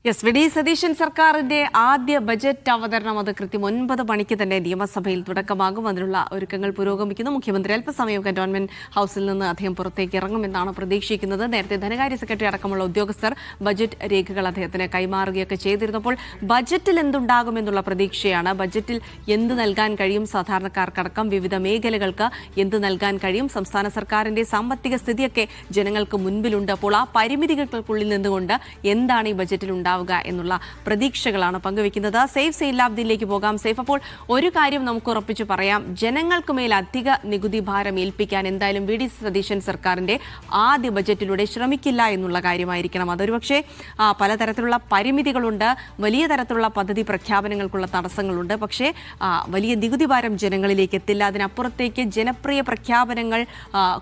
Yes, VD. Satheesan സർക്കാരിന്റെ ആദ്യ budget അവതരണം അത് കൃത്യം 9 മണിക്ക് തന്നെ നിയമസഭയിൽ തുടക്കമാകും. അതിനുള്ള ഒരുക്കങ്ങൾ പുരോഗമിക്കുന്നു. മുഖ്യമന്ത്രി അല്പസമയം കന്റോൺമെന്റ് ഹൌസിൽ നിന്ന് അദ്ദേഹം പുറത്തേക്ക് ഇറങ്ങുമെന്നാണ് പ്രതീക്ഷിക്കുന്നത്. നേരത്തെ ധനകാര്യ സെക്രട്ടറി അടക്കമുള്ള ഉദ്യോഗസ്ഥർ ബജറ്റ് രേഖകൾ അദ്ദേഹത്തിന് കൈമാറുകയൊക്കെ ചെയ്തിരുന്നപ്പോൾ ബജറ്റിൽ എന്തുണ്ടാകുമെന്നുള്ള പ്രതീക്ഷയാണ്. ബജറ്റിൽ എന്ത് നൽകാൻ കഴിയും, സാധാരണക്കാർക്കടക്കം വിവിധ മേഖലകൾക്ക് എന്ത് നൽകാൻ കഴിയും, സംസ്ഥാന സർക്കാരിന്റെ സാമ്പത്തിക സ്ഥിതിയൊക്കെ ജനങ്ങൾക്ക് മുൻപിലുണ്ട്. അപ്പോൾ ആ പരിമിതികൾക്കുള്ളിൽ നിന്നുകൊണ്ട് എന്താണ് ഈ ബജറ്റിൽ ഉണ്ടാവുക എന്നുള്ള പ്രതീക്ഷകളാണ് പങ്കുവെക്കുന്നത്. സേഫ് സെയിലാബ്ദിലേക്ക് പോകാം. സേഫ്, അപ്പോൾ ഒരു കാര്യം നമുക്ക് ഉറപ്പിച്ചു പറയാം, ജനങ്ങൾക്ക് മേൽ അധിക നികുതി ഭാരം ഏൽപ്പിക്കാൻ എന്തായാലും വി.ഡി. സതീശൻ സർക്കാരിന്റെ ആദ്യ ബജറ്റിലൂടെ ശ്രമിക്കില്ല എന്നുള്ള കാര്യമായിരിക്കണം. അതൊരുപക്ഷെ പലതരത്തിലുള്ള പരിമിതികളുണ്ട്, വലിയ തരത്തിലുള്ള പദ്ധതി പ്രഖ്യാപനങ്ങൾക്കുള്ള തടസ്സങ്ങളുണ്ട്. പക്ഷേ വലിയ നികുതി ഭാരം ജനങ്ങളിലേക്ക് എത്തില്ല. അതിനപ്പുറത്തേക്ക് ജനപ്രിയ പ്രഖ്യാപനങ്ങൾ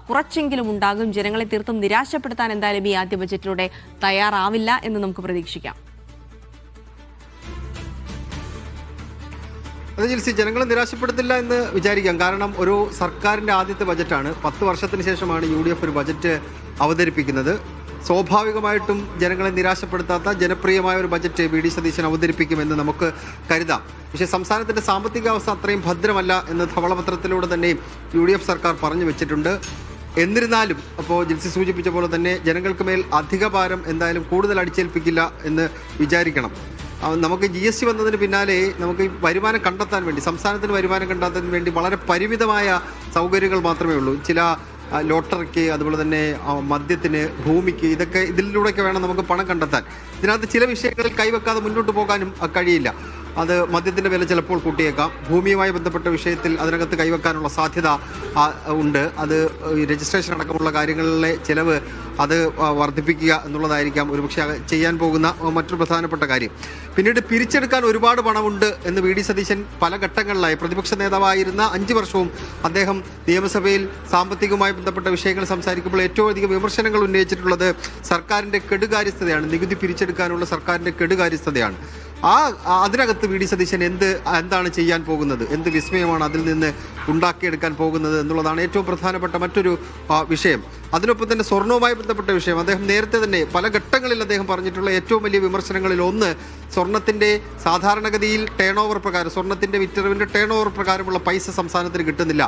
കുറച്ചെങ്കിലും ഉണ്ടാകും. ജനങ്ങളെ തീർത്തും നിരാശപ്പെടുത്താൻ എന്തായാലും ഈ ആദ്യ ബജറ്റിലൂടെ തയ്യാറാവില്ല എന്ന് നമുക്ക് പ്രതീക്ഷിക്കാം. അത് ജിൽസി, ജനങ്ങളെ നിരാശപ്പെടുത്തില്ല എന്ന് വിചാരിക്കാം. കാരണം ഒരു സർക്കാരിൻ്റെ ആദ്യത്തെ ബജറ്റാണ്. 10 വർഷത്തിന് ശേഷമാണ് UDF ഒരു ബജറ്റ് അവതരിപ്പിക്കുന്നത്. സ്വാഭാവികമായിട്ടും ജനങ്ങളെ നിരാശപ്പെടുത്താത്ത ജനപ്രിയമായ ഒരു ബജറ്റ് വി.ഡി. സതീശൻ അവതരിപ്പിക്കുമെന്ന് നമുക്ക് കരുതാം. പക്ഷേ സംസ്ഥാനത്തിൻ്റെ സാമ്പത്തിക അവസ്ഥ അത്രയും ഭദ്രമല്ല എന്ന് ധവളപത്രത്തിലൂടെ തന്നെ UDF സർക്കാർ പറഞ്ഞു വെച്ചിട്ടുണ്ട്. എന്നിരുന്നാലും അപ്പോൾ ജിൽസി സൂചിപ്പിച്ച പോലെ തന്നെ ജനങ്ങൾക്ക് മേൽ അധിക ഭാരം എന്തായാലും കൂടുതൽ അടിച്ചേൽപ്പിക്കില്ല എന്ന് വിചാരിക്കണം. നമുക്ക് GST വന്നതിന് പിന്നാലെ നമുക്ക് വരുമാനം കണ്ടെത്താൻ വേണ്ടി, സംസ്ഥാനത്തിന് വരുമാനം കണ്ടെത്താൻ വേണ്ടി വളരെ പരിമിതമായ സൗകര്യങ്ങൾ മാത്രമേ ഉള്ളൂ. ചില ലോട്ടറിക്ക്, അതുപോലെ തന്നെ മദ്യത്തിന്, ഭൂമിക്ക്, ഇതിലൂടെയൊക്കെ വേണം നമുക്ക് പണം കണ്ടെത്താൻ. ഇതിനകത്ത് ചില വിഷയങ്ങളിൽ കൈവെക്കാതെ മുന്നോട്ട് പോകാനും കഴിയില്ല. അത് മദ്യത്തിൻ്റെ വില ചിലപ്പോൾ കൂട്ടിയേക്കാം. ഭൂമിയുമായി ബന്ധപ്പെട്ട വിഷയത്തിൽ അതിനകത്ത് കൈവെക്കാനുള്ള സാധ്യത ഉണ്ട്. അത് രജിസ്ട്രേഷൻ അടക്കമുള്ള കാര്യങ്ങളിലെ ചിലവ് അത് വർദ്ധിപ്പിക്കുക എന്നുള്ളതായിരിക്കാം ഒരുപക്ഷെ ചെയ്യാൻ പോകുന്ന മറ്റൊരു പ്രധാനപ്പെട്ട കാര്യം. പിന്നീട് പിരിച്ചെടുക്കാൻ ഒരുപാട് പണമുണ്ട് എന്ന് വി.ഡി. സതീശൻ പല ഘട്ടങ്ങളിലായി, പ്രതിപക്ഷ നേതാവായിരുന്ന 5 വർഷവും അദ്ദേഹം നിയമസഭയിൽ സാമ്പത്തികവുമായി ബന്ധപ്പെട്ട വിഷയങ്ങൾ സംസാരിക്കുമ്പോൾ ഏറ്റവും അധികം വിമർശനങ്ങൾ ഉന്നയിച്ചിട്ടുള്ളത് സർക്കാരിൻ്റെ കെടുകാര്യസ്ഥതയാണ്. നികുതി പിരിച്ചെടുക്കാനുള്ള സർക്കാരിൻ്റെ കെടുകാര്യസ്ഥതയാണ്. അതിനകത്ത് വി.ഡി. സതീശൻ എന്താണ് ചെയ്യാൻ പോകുന്നത്, എന്ത് വിസ്മയമാണ് അതിൽ നിന്ന് ഉണ്ടാക്കിയെടുക്കാൻ പോകുന്നത് എന്നുള്ളതാണ് ഏറ്റവും പ്രധാനപ്പെട്ട മറ്റൊരു വിഷയം. അതിനൊപ്പം തന്നെ സ്വർണവുമായി ബന്ധപ്പെട്ട വിഷയം അദ്ദേഹം നേരത്തെ തന്നെ പല ഘട്ടങ്ങളിൽ അദ്ദേഹം പറഞ്ഞിട്ടുള്ള ഏറ്റവും വലിയ വിമർശനങ്ങളിൽ ഒന്ന്, സ്വർണത്തിൻ്റെ സാധാരണഗതിയിൽ ടേൺ ഓവർ പ്രകാരം, സ്വർണത്തിൻ്റെ വിറ്ററിവിൻ്റെ ടേൺ ഓവർ പ്രകാരമുള്ള പൈസ സംസ്ഥാനത്തിന് കിട്ടുന്നില്ല.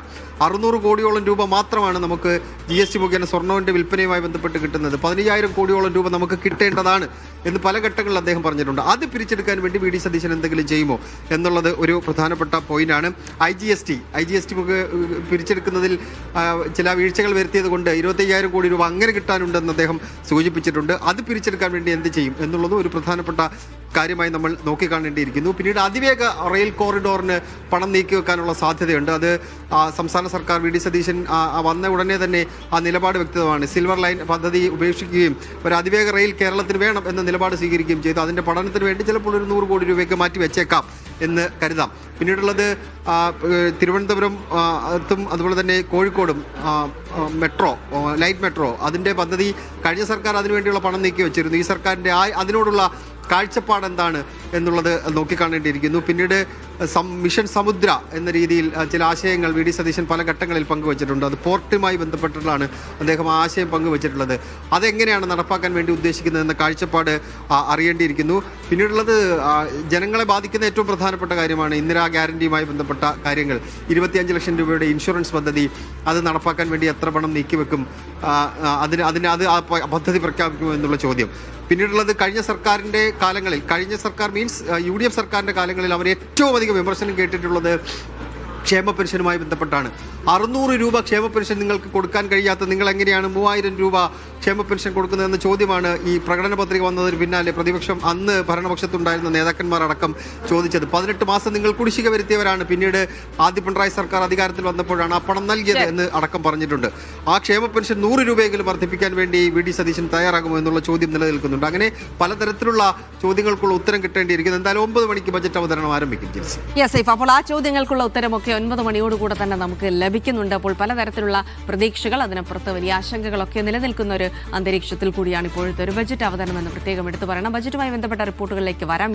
600 കോടിയോളം രൂപ മാത്രമാണ് നമുക്ക് GST മുഖേന സ്വർണ്ണവിൻ്റെ വിൽപ്പനയുമായി ബന്ധപ്പെട്ട് കിട്ടുന്നത്. 15,000 കോടിയോളം രൂപ നമുക്ക് കിട്ടേണ്ടതാണ് എന്ന് പല ഘട്ടങ്ങളിൽ അദ്ദേഹം പറഞ്ഞിട്ടുണ്ട്. അത് പിരിച്ചെടുക്കാൻ വേണ്ടി വി.ഡി. സതീശൻ എന്തെങ്കിലും ചെയ്യുമോ എന്നുള്ളത് ഒരു പ്രധാനപ്പെട്ട പോയിന്റാണ്. IGST പിരിച്ചെടുക്കുന്നതിൽ ചില വീഴ്ചകൾ വരുത്തിയത് കൊണ്ട് 25,000 കോടി രൂപ അങ്ങനെ കിട്ടാനുണ്ടെന്ന് അദ്ദേഹം സൂചിപ്പിച്ചിട്ടുണ്ട്. അത് പിരിച്ചെടുക്കാൻ വേണ്ടി എന്ത് ചെയ്യും എന്നുള്ളത് ഒരു പ്രധാനപ്പെട്ട കാര്യമായി നമ്മൾ നോക്കിക്കാണേണ്ടിയിരിക്കുന്നു. പിന്നീട് അതിവേഗ റെയിൽ കോറിഡോറിന് പണം നീക്കി വെക്കാനുള്ള സാധ്യതയുണ്ട്. അത് സംസ്ഥാന സർക്കാർ, വി.ഡി. സതീശൻ വന്ന ഉടനെ തന്നെ ആ നിലപാട് വ്യക്തമാണ്. സിൽവർ ലൈൻ പദ്ധതി ഉപേക്ഷിക്കുകയും ഒരു അതിവേഗ റെയിൽ കേരളത്തിന് വേണം എന്ന നിലപാട് സ്വീകരിക്കുകയും ചെയ്തു. അതിൻ്റെ പഠനത്തിന് വേണ്ടി ചിലപ്പോൾ ഒരു 100 കോടി രൂപയ്ക്ക് മാറ്റി വെച്ചേക്കാം എന്ന് കരുതാം. പിന്നീടുള്ളത് തിരുവനന്തപുരം അതുപോലെ തന്നെ കോഴിക്കോടും മെട്രോ, ലൈറ്റ് മെട്രോ, അതിൻ്റെ പദ്ധതി കഴിഞ്ഞ സർക്കാർ അതിനുവേണ്ടിയുള്ള പണം നീക്കി വെച്ചിരുന്നു. ഈ സർക്കാരിൻ്റെ അതിനോടുള്ള കാഴ്ചപ്പാട് എന്താണ് എന്നുള്ളത് നോക്കിക്കാണേണ്ടിയിരിക്കുന്നു. പിന്നീട് മിഷൻ സമുദ്ര എന്ന രീതിയിൽ ചില ആശയങ്ങൾ വി.ഡി. സതീശൻ പല ഘട്ടങ്ങളിൽ പങ്കുവച്ചിട്ടുണ്ട്. അത് പോർട്ടുമായി ബന്ധപ്പെട്ടിട്ടാണ് അദ്ദേഹം ആ ആശയം പങ്കുവച്ചിട്ടുള്ളത്. അതെങ്ങനെയാണ് നടപ്പാക്കാൻ വേണ്ടി ഉദ്ദേശിക്കുന്നത് എന്ന കാഴ്ചപ്പാട് അറിയേണ്ടിയിരിക്കുന്നു. പിന്നീടുള്ളത് ജനങ്ങളെ ബാധിക്കുന്ന ഏറ്റവും പ്രധാനപ്പെട്ട കാര്യമാണ് ഇന്ദിരാ ഗ്യാരണ്ടിയുമായി ബന്ധപ്പെട്ട കാര്യങ്ങൾ. 25 ലക്ഷം രൂപയുടെ ഇൻഷുറൻസ് പദ്ധതി, അത് നടപ്പാക്കാൻ വേണ്ടി എത്ര പണം നീക്കിവെക്കും, അത് ആ പദ്ധതി പ്രഖ്യാപിക്കുമോ എന്നുള്ള ചോദ്യം. പിന്നീടുള്ളത് കഴിഞ്ഞ സർക്കാരിൻ്റെ കാലങ്ങളിൽ, കഴിഞ്ഞ സർക്കാർ മീൻസ് UDF സർക്കാരിൻ്റെ കാലങ്ങളിൽ അവർ ഏറ്റവും അധികം വിമർശനം കേട്ടിട്ടുള്ളത് ക്ഷേമ പെൻഷനുമായി ബന്ധപ്പെട്ടാണ്. 600 രൂപ ക്ഷേമ പെൻഷൻ നിങ്ങൾക്ക് കൊടുക്കാൻ കഴിയാത്ത നിങ്ങൾ എങ്ങനെയാണ് 3000 രൂപ ക്ഷേമ പെൻഷൻ കൊടുക്കുന്നതെന്ന ചോദ്യമാണ് ഈ പ്രകടന പത്രിക വന്നതിന് പിന്നാലെ പ്രതിപക്ഷം, അന്ന് ഭരണപക്ഷത്തുണ്ടായിരുന്ന നേതാക്കന്മാർ അടക്കം ചോദിച്ചത്. 18 മാസം നിങ്ങൾ കുടിശ്ശിക വരുത്തിയവരാണ്. പിന്നീട് ആദ്യ പിണറായി സർക്കാർ അധികാരത്തിൽ വന്നപ്പോഴാണ് ആ പണം നൽകിയത് എന്ന് അടക്കം പറഞ്ഞിട്ടുണ്ട്. ആ ക്ഷേമ പെൻഷൻ 100 രൂപയെങ്കിലും വർദ്ധിപ്പിക്കാൻ വേണ്ടി വി.ഡി. സതീശൻ തയ്യാറാകുമോ എന്നുള്ള ചോദ്യം നിലനിൽക്കുന്നുണ്ട്. അങ്ങനെ പലതരത്തിലുള്ള ചോദ്യങ്ങൾക്കുള്ള ഉത്തരം കിട്ടേണ്ടിയിരിക്കുന്നു. എന്തായാലും 9 മണിക്ക് ബജറ്റ് അവതരണം ആരംഭിക്കും. അപ്പോൾ ആ ചോദ്യങ്ങൾക്കുള്ള ഉത്തരമൊക്കെ 9 മണിയോടുകൂടെ തന്നെ നമുക്ക് ലഭിക്കുന്നുണ്ട്. അപ്പോൾ പലതരത്തിലുള്ള പ്രതീക്ഷകൾ, അതിനപ്പുറത്ത് വലിയ ആശങ്കകളൊക്കെ നിലനിൽക്കുന്ന ഒരു അന്തരീക്ഷത്തിൽ കൂടിയാണ് ഇപ്പോഴത്തെ ഒരു ബജറ്റ് അവതരണം എന്ന് പ്രത്യേകം എടുത്തു പറയണം. ബജറ്റുമായി ബന്ധപ്പെട്ട റിപ്പോർട്ടുകളിലേക്ക് വരാം.